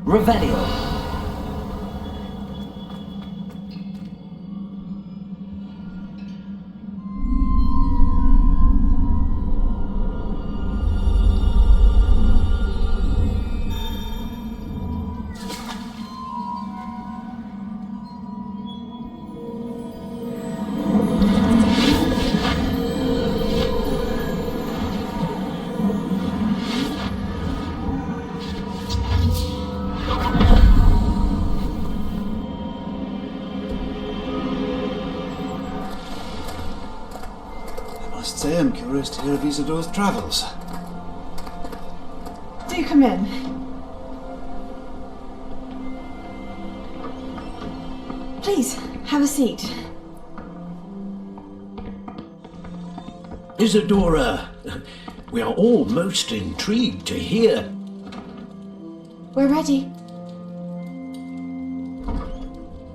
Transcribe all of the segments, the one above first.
Revelio. I'm curious to hear of Isadore's travels. Do come in. Please, have a seat. Isadora, we are all most intrigued to hear. We're ready.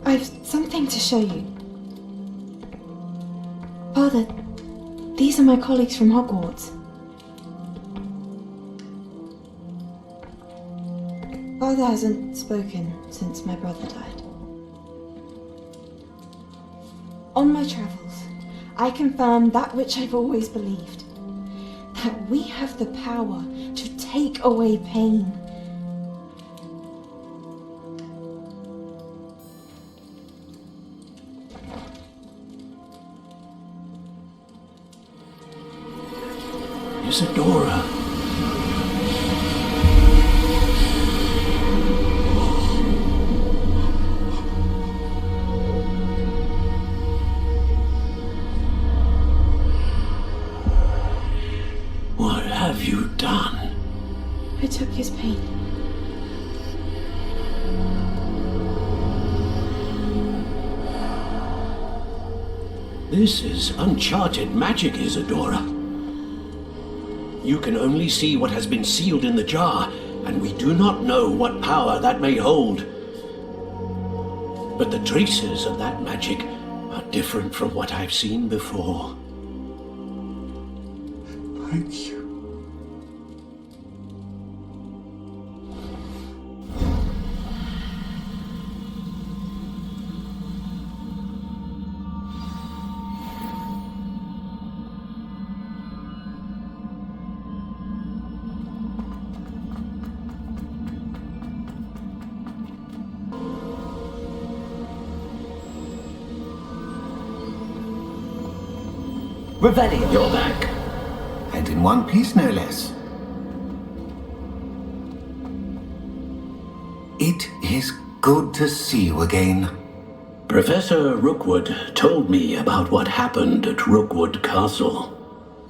I've something to show you. Father, these are my colleagues from Hogwarts. Father hasn't spoken since my brother died. On my travels, I confirmed that which I've always believed. That we have the power to take away pain. Isadora. What have you done? I took his pain. This is uncharted magic, Isadora. You can only see what has been sealed in the jar, and we do not know what power that may hold. But the traces of that magic are different from what I've seen before. Thank you. Revelio. You're back. And in one piece, no less. It is good to see you again. Professor Rookwood told me about what happened at Rookwood Castle.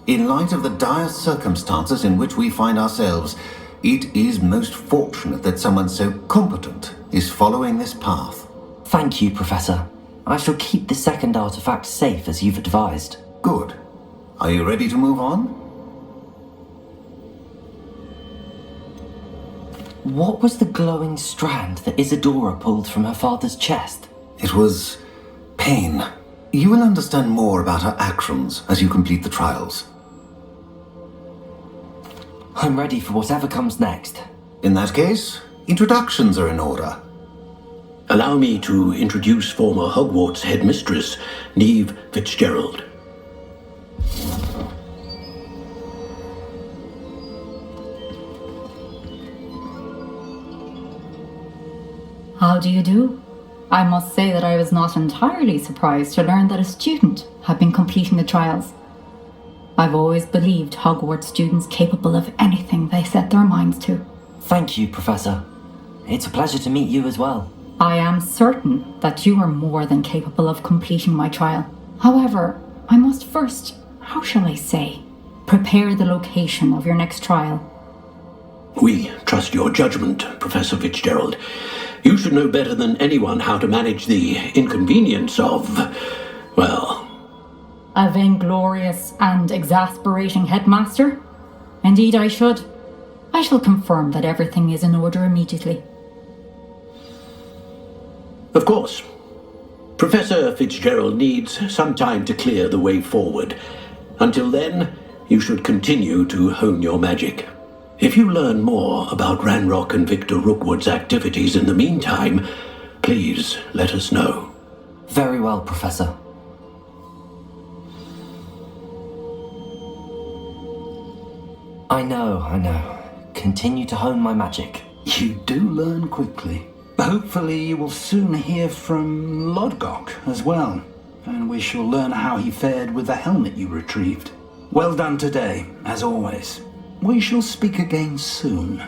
In light of the dire circumstances in which we find ourselves, it is most fortunate that someone so competent is following this path. Thank you, Professor. I shall keep the second artifact safe as you've advised. Good. Are you ready to move on? What was the glowing strand that Isadora pulled from her father's chest? It was pain. You will understand more about her actions as you complete the trials. I'm ready for whatever comes next. In that case, introductions are in order. Allow me to introduce former Hogwarts headmistress, Neve Fitzgerald. How do you do? I must say that I was not entirely surprised to learn that a student had been completing the trials. I've always believed Hogwarts students capable of anything they set their minds to. Thank you, Professor. It's a pleasure to meet you as well. I am certain that you are more than capable of completing my trial. However, I must first, how shall I say, prepare the location of your next trial. We trust your judgment, Professor Fitzgerald. You should know better than anyone how to manage the inconvenience of, well... A vainglorious and exasperating headmaster? Indeed I should. I shall confirm that everything is in order immediately. Of course. Professor Fitzgerald needs some time to clear the way forward. Until then, you should continue to hone your magic. If you learn more about Ranrock and Victor Rookwood's activities in the meantime, please let us know. Very well, Professor. I know. Continue to hone my magic. You do learn quickly. Hopefully you will soon hear from Lodgok as well, and we shall learn how he fared with the helmet you retrieved. Well done today, as always. We shall speak again soon.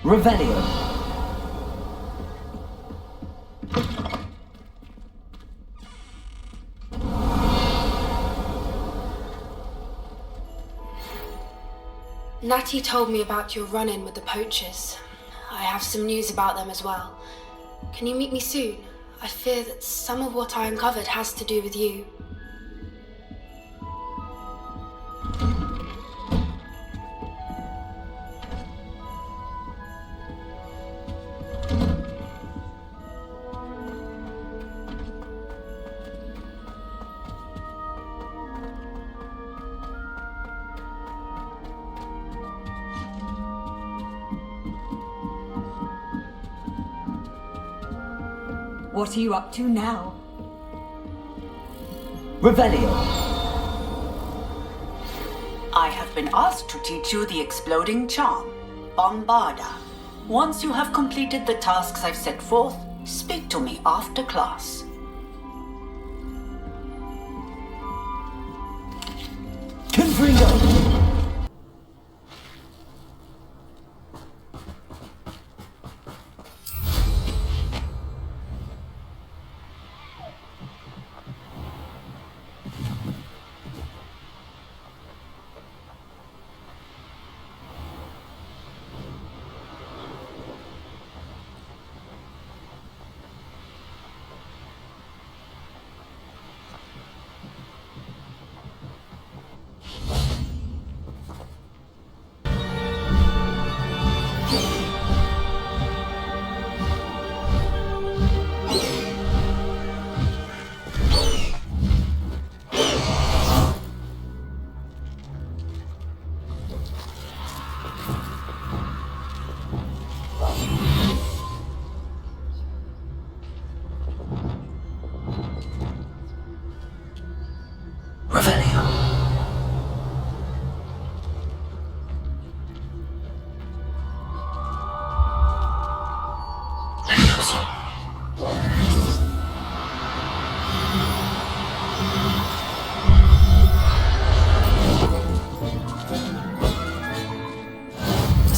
Revelio. Natty told me about your run-in with the poachers. I have some news about them as well. Can you meet me soon? I fear that some of what I uncovered has to do with you. What are you up to now? Revelio. I have been asked to teach you the exploding charm, Bombarda. Once you have completed the tasks I've set forth, speak to me after class. Confringo.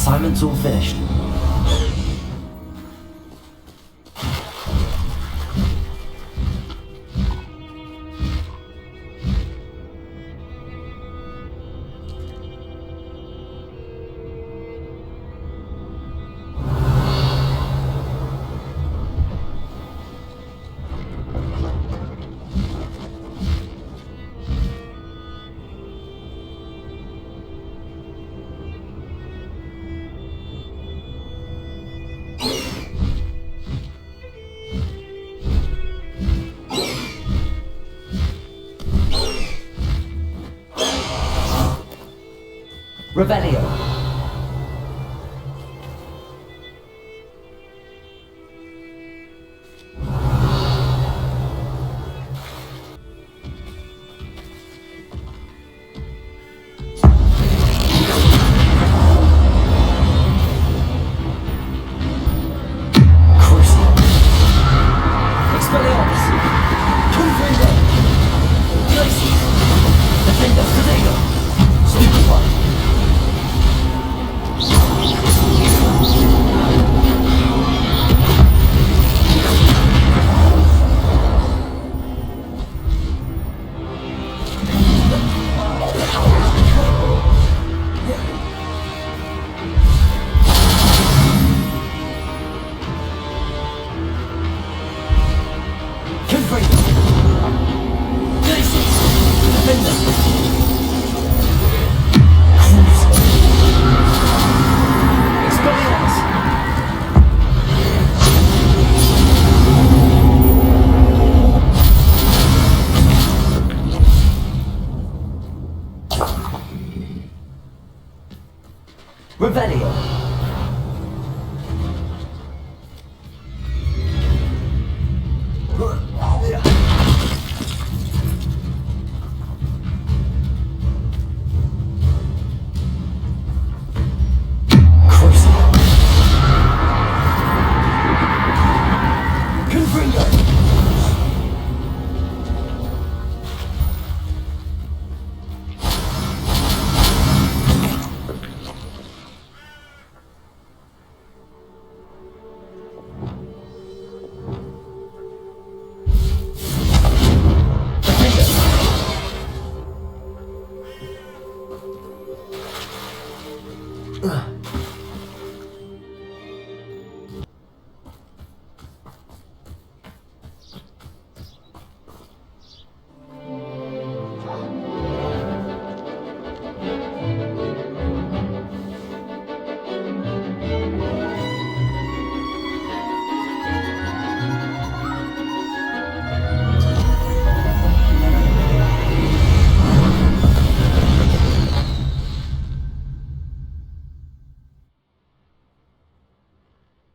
Assignment's all finished. Revelio. Revelio.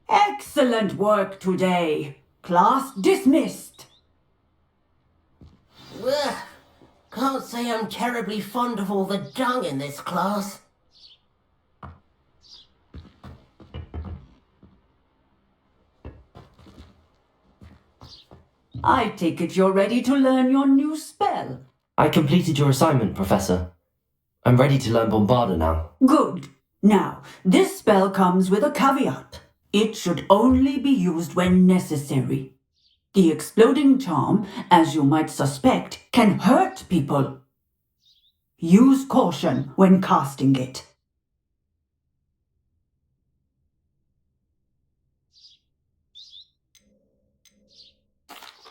Excellent work today. Class dismissed. Ugh. Can't say I'm terribly fond of all the dung in this class. I take it you're ready to learn your new spell. I completed your assignment, Professor. I'm ready to learn Bombarda now. Good. Now, this spell comes with a caveat. It should only be used when necessary. The exploding charm, as you might suspect, can hurt people. Use caution when casting it.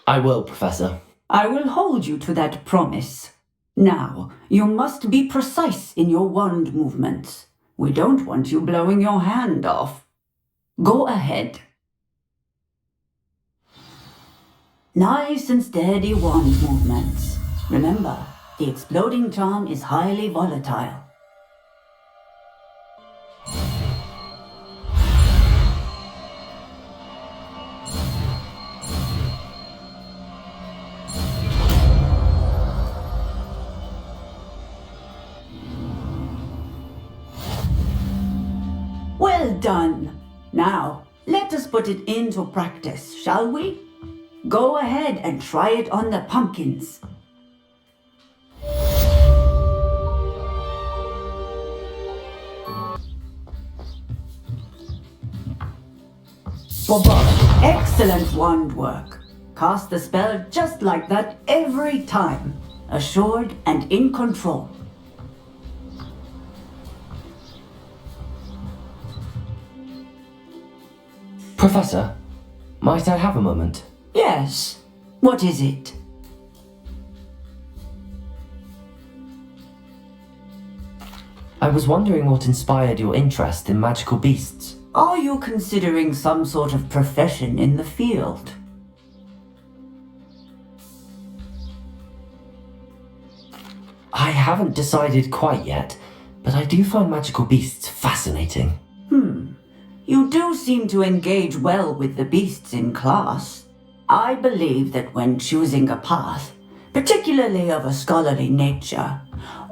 I will, Professor. I will hold you to that promise. Now, you must be precise in your wand movements. We don't want you blowing your hand off. Go ahead. Nice and steady wand movements. Remember, the exploding charm is highly volatile. Well done. Now, let us put it into practice, shall we? Go ahead and try it on the pumpkins. Bombarda. Excellent wand work. Cast the spell just like that every time. Assured and in control. Professor, might I have a moment? Yes. What is it? I was wondering what inspired your interest in magical beasts. Are you considering some sort of profession in the field? I haven't decided quite yet, but I do find magical beasts fascinating. You do seem to engage well with the beasts in class. I believe that when choosing a path, particularly of a scholarly nature,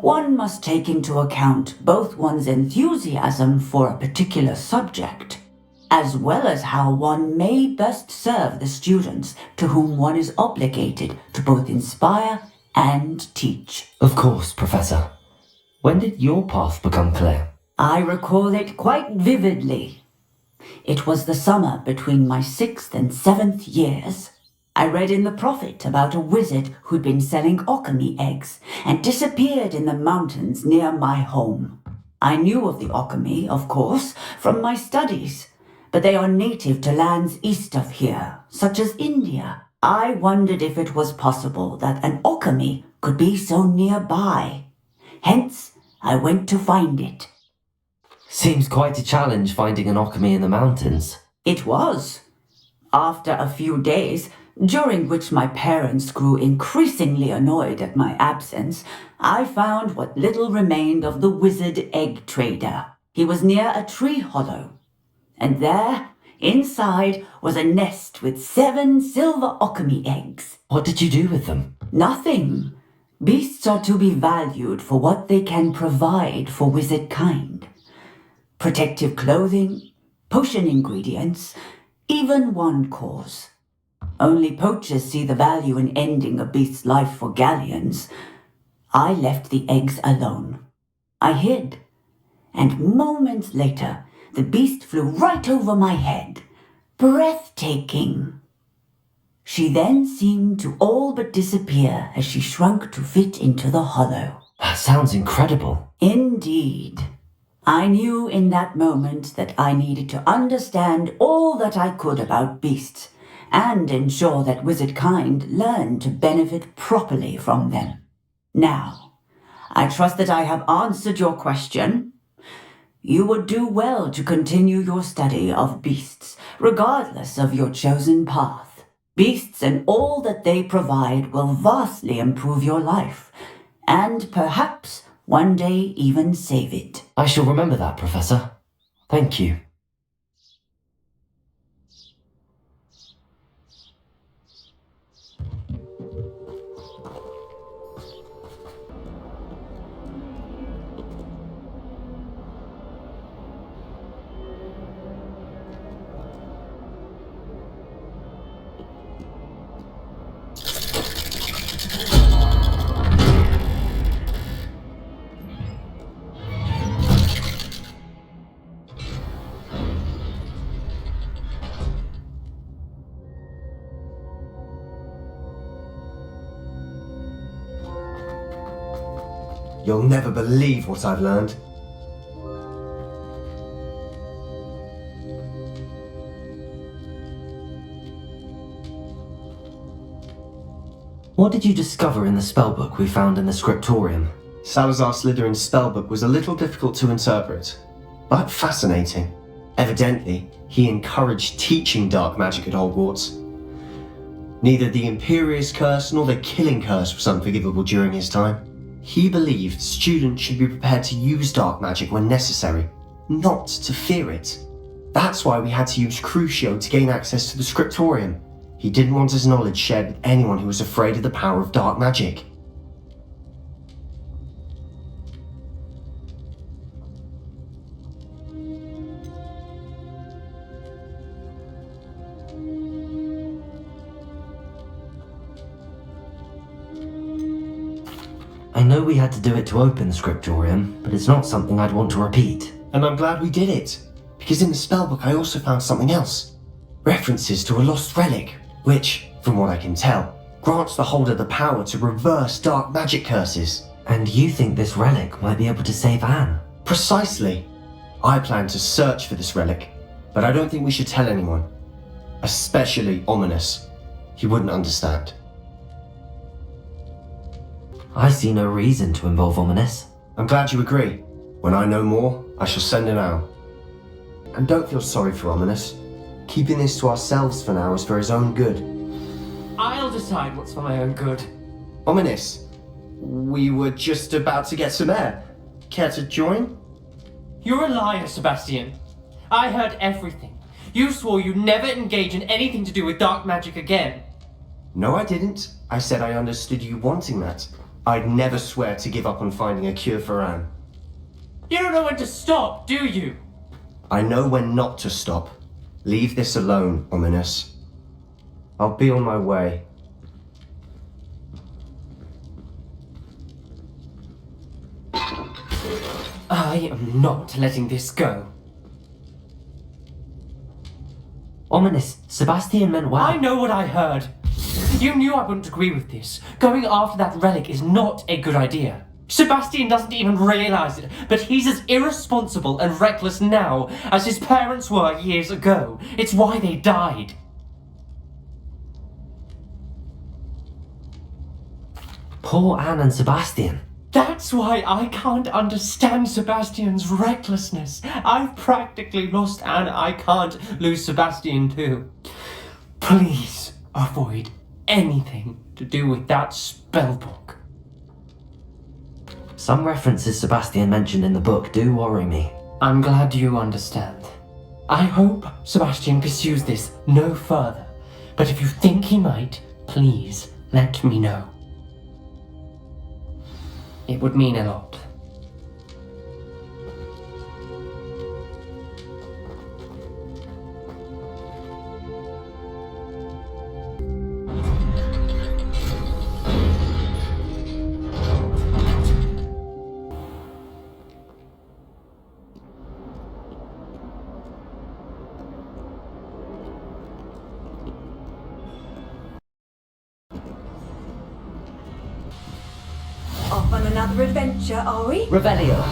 one must take into account both one's enthusiasm for a particular subject, as well as how one may best serve the students to whom one is obligated to both inspire and teach. Of course, Professor. When did your path become clear? I recall it quite vividly. It was the summer between my 6th and 7th years. I read in the Prophet about a wizard who'd been selling alchemy eggs and disappeared in the mountains near my home. I knew of the alchemy, of course, from my studies, but they are native to lands east of here, such as India. I wondered if it was possible that an alchemy could be so nearby. Hence, I went to find it. Seems quite a challenge finding an alchemy in the mountains. It was. After a few days, during which my parents grew increasingly annoyed at my absence, I found what little remained of the wizard egg trader. He was near a tree hollow, and there, inside, was a nest with 7 silver alchemy eggs. What did you do with them? Nothing. Beasts are to be valued for what they can provide for wizard kind. Protective clothing, potion ingredients, even wand cores. Only poachers see the value in ending a beast's life for galleons. I left the eggs alone. I hid, and moments later, the beast flew right over my head. Breathtaking. She then seemed to all but disappear as she shrunk to fit into the hollow. That sounds incredible. Indeed. I knew in that moment that I needed to understand all that I could about beasts and ensure that wizard kind learned to benefit properly from them. Now, I trust that I have answered your question. You would do well to continue your study of beasts, regardless of your chosen path. Beasts and all that they provide will vastly improve your life, and perhaps one day even save it. I shall remember that, Professor. Thank you. You'll never believe what I've learned. What did you discover in the spellbook we found in the scriptorium? Salazar Slytherin's spellbook was a little difficult to interpret, but fascinating. Evidently, he encouraged teaching dark magic at Hogwarts. Neither the Imperious Curse nor the Killing Curse was unforgivable during his time. He believed students should be prepared to use dark magic when necessary, not to fear it. That's why we had to use Crucio to gain access to the scriptorium. He didn't want his knowledge shared with anyone who was afraid of the power of dark magic. I know we had to do it to open the scriptorium, but it's not something I'd want to repeat. And I'm glad we did it, because in the spellbook I also found something else. References to a lost relic, which, from what I can tell, grants the holder the power to reverse dark magic curses. And you think this relic might be able to save Anne? Precisely. I plan to search for this relic, but I don't think we should tell anyone. Especially Ominous. He wouldn't understand. I see no reason to involve Ominous. I'm glad you agree. When I know more, I shall send him out. And don't feel sorry for Ominous. Keeping this to ourselves for now is for his own good. I'll decide what's for my own good. Ominous, we were just about to get some air. Care to join? You're a liar, Sebastian. I heard everything. You swore you'd never engage in anything to do with dark magic again. No, I didn't. I said I understood you wanting that. I'd never swear to give up on finding a cure for Anne. You don't know when to stop, do you? I know when not to stop. Leave this alone, Ominous. I'll be on my way. I am not letting this go. Ominous, Sebastian meant well. I know what I heard. You knew I wouldn't agree with this. Going after that relic is not a good idea. Sebastian doesn't even realize it, but he's as irresponsible and reckless now as his parents were years ago. It's why they died. Poor Anne and Sebastian. That's why I can't understand Sebastian's recklessness. I've practically lost Anne. I can't lose Sebastian too. Please avoid anything to do with that spellbook. Some references Sebastian mentioned in the book do worry me. I'm glad you understand. I hope Sebastian pursues this no further, but if you think he might, please let me know. It would mean a lot. Off on another adventure, are we? Revelio.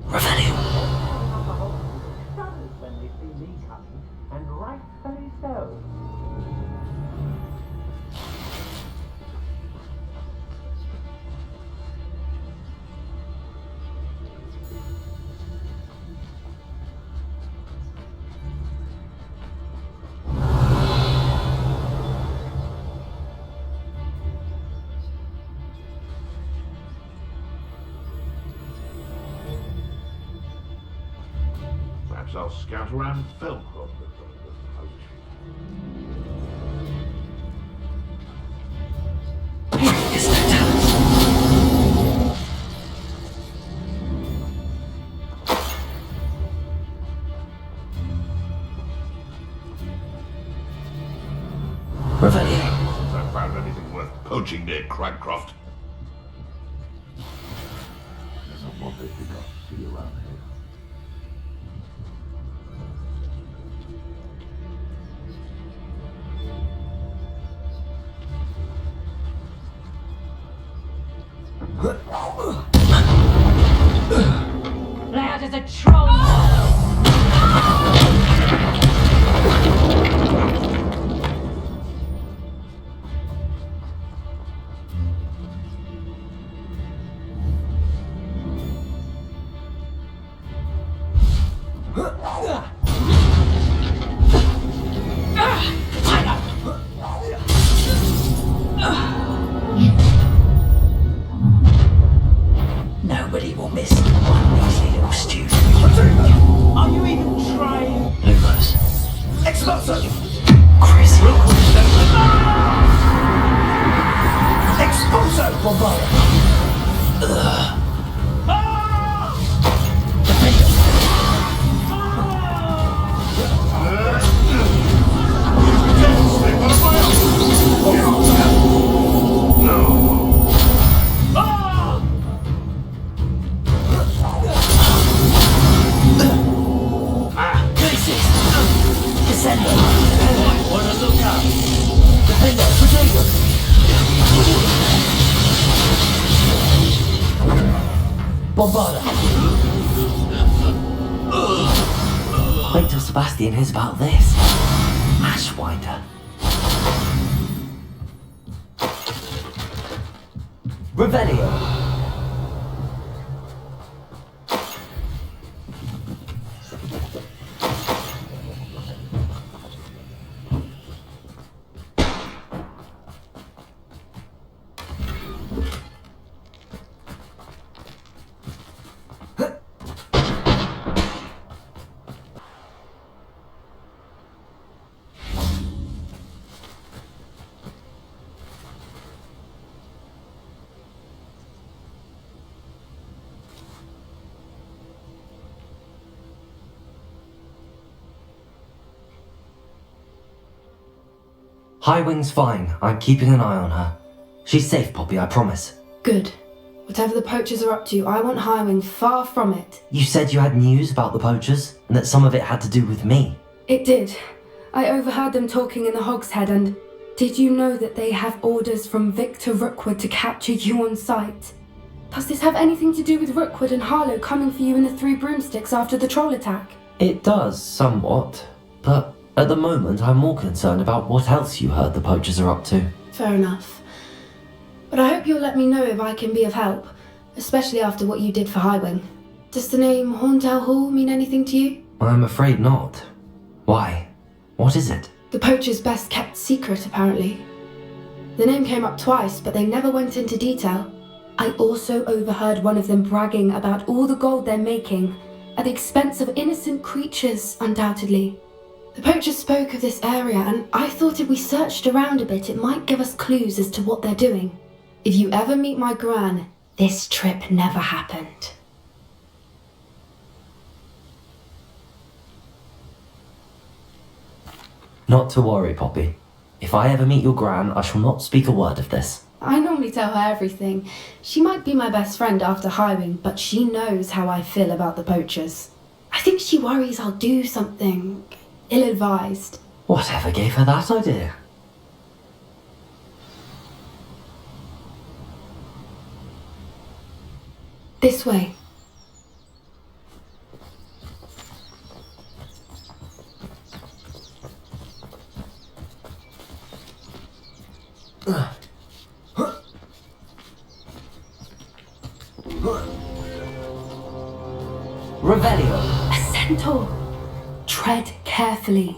Revelio. When they see me coming, and rightfully so. Perhaps I'll scout around Felcroft. Revelio. Since I found anything worth poaching near Cragcroft. There's not what they did not see around here. Loud as a troll! Nobody will miss one measly little student. Are you even trying? Lumos. Expulso! Chris. Expulso! Ugh. Bombarda! Wait till Sebastian hears about this. Ashwinder. Revelio. Highwing's fine. I'm keeping an eye on her. She's safe, Poppy, I promise. Good. Whatever the poachers are up to, I want Highwing far from it. You said you had news about the poachers, and that some of it had to do with me. It did. I overheard them talking in the Hogshead, and did you know that they have orders from Victor Rookwood to capture you on sight? Does this have anything to do with Rookwood and Harlow coming for you in the Three Broomsticks after the troll attack? It does, somewhat. But at the moment, I'm more concerned about what else you heard the poachers are up to. Fair enough. But I hope you'll let me know if I can be of help, especially after what you did for Highwing. Does the name Horndale Hall mean anything to you? I'm afraid not. Why? What is it? The poacher's best kept secret, apparently. The name came up twice, but they never went into detail. I also overheard one of them bragging about all the gold they're making, at the expense of innocent creatures, undoubtedly. The poacher spoke of this area, and I thought if we searched around a bit, it might give us clues as to what they're doing. If you ever meet my gran, this trip never happened. Not to worry, Poppy. If I ever meet your gran, I shall not speak a word of this. I normally tell her everything. She might be my best friend after hiring, but she knows how I feel about the poachers. I think she worries I'll do something ill-advised. Whatever gave her that idea? This way. Revelio! A centaur! Tread carefully.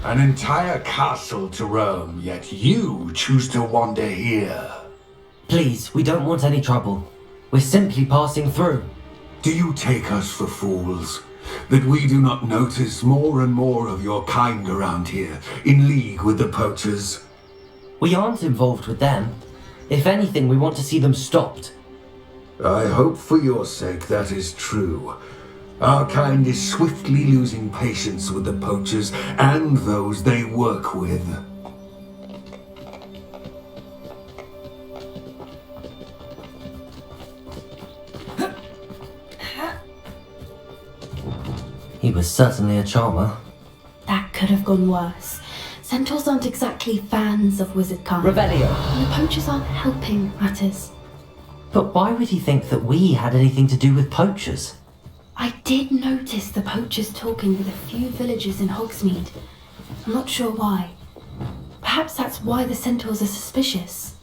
An entire castle to roam, yet you choose to wander here. Please, we don't want any trouble. We're simply passing through. Do you take us for fools? That we do not notice more and more of your kind around here, in league with the poachers? We aren't involved with them. If anything, we want to see them stopped. I hope for your sake that is true. Our kind is swiftly losing patience with the poachers and those they work with. He was certainly a charmer. That could have gone worse. Centaurs aren't exactly fans of wizard kind. Revelio! And the poachers aren't helping matters. But why would he think that we had anything to do with poachers? I did notice the poachers talking with a few villagers in Hogsmeade. I'm not sure why. Perhaps that's why the centaurs are suspicious.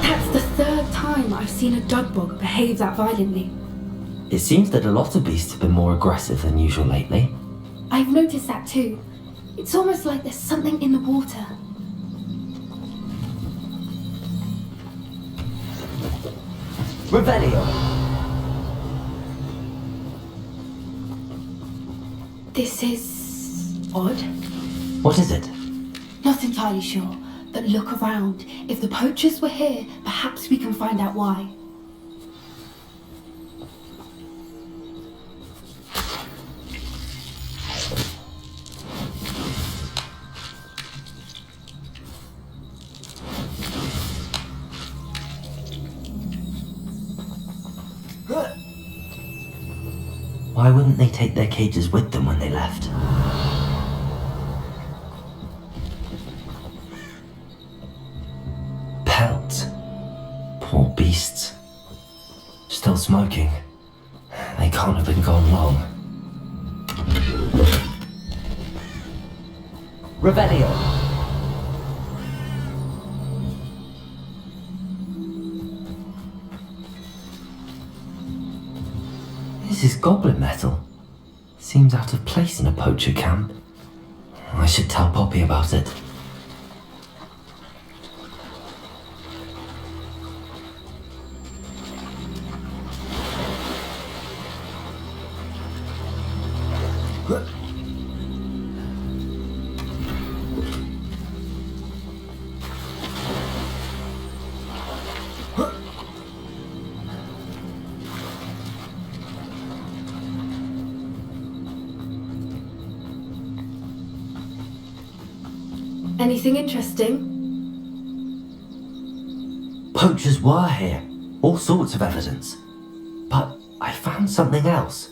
That's the third time I've seen a dugbog behave that violently. It seems that a lot of beasts have been more aggressive than usual lately. I've noticed that too. It's almost like there's something in the water. Revelio! This is odd. What is it? Not entirely sure, but look around. If the poachers were here, perhaps we can find out why. Why wouldn't they take their cages with them when they left? Pelt. Poor beasts. Still smoking. They can't have been gone long. Revelio! This is goblin metal. Seems out of place in a poacher camp. I should tell Poppy about it. Anything interesting? Poachers were here. All sorts of evidence. But I found something else.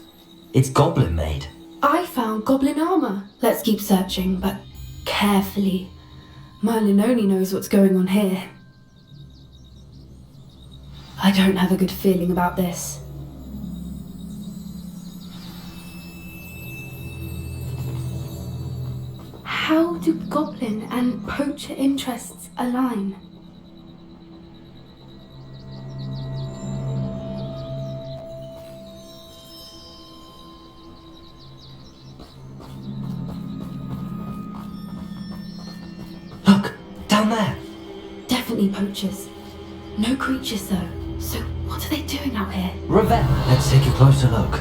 It's goblin made. I found goblin armor. Let's keep searching, but carefully. Merlin only knows what's going on here. I don't have a good feeling about this. How do goblin and poacher interests align? Look, down there. Definitely poachers. No creatures though. So what are they doing out here? Ravenna, let's take a closer look.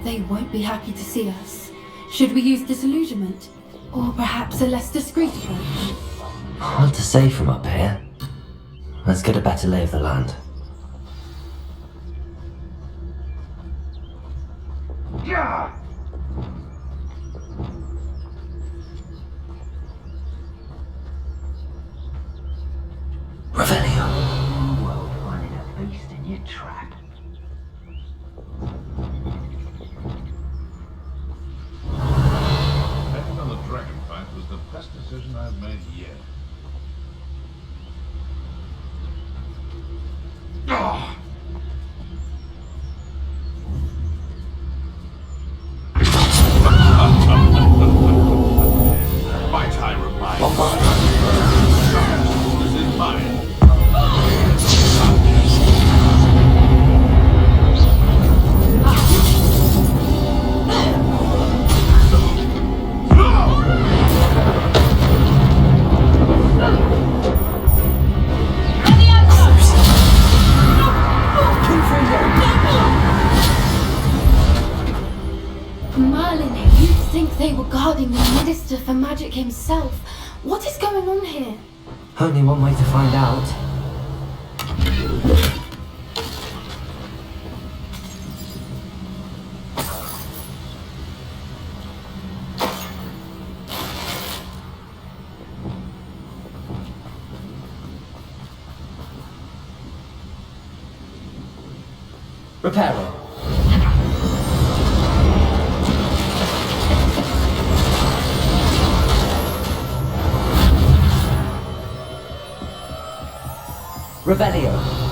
They won't be happy to see us. Should we use disillusionment? Or perhaps a less discreet approach? Hard to say from up here. Let's get a better lay of the land. Yeah! Revelio. Well, finding a beast in your trap. Betting on the dragon fight was the best decision I've made yet. Ah! My time of mine. This is mine. Merlin, you'd think they were guarding the Minister for Magic himself. What is going on here? Only one way to find out. Reparo. Revelio.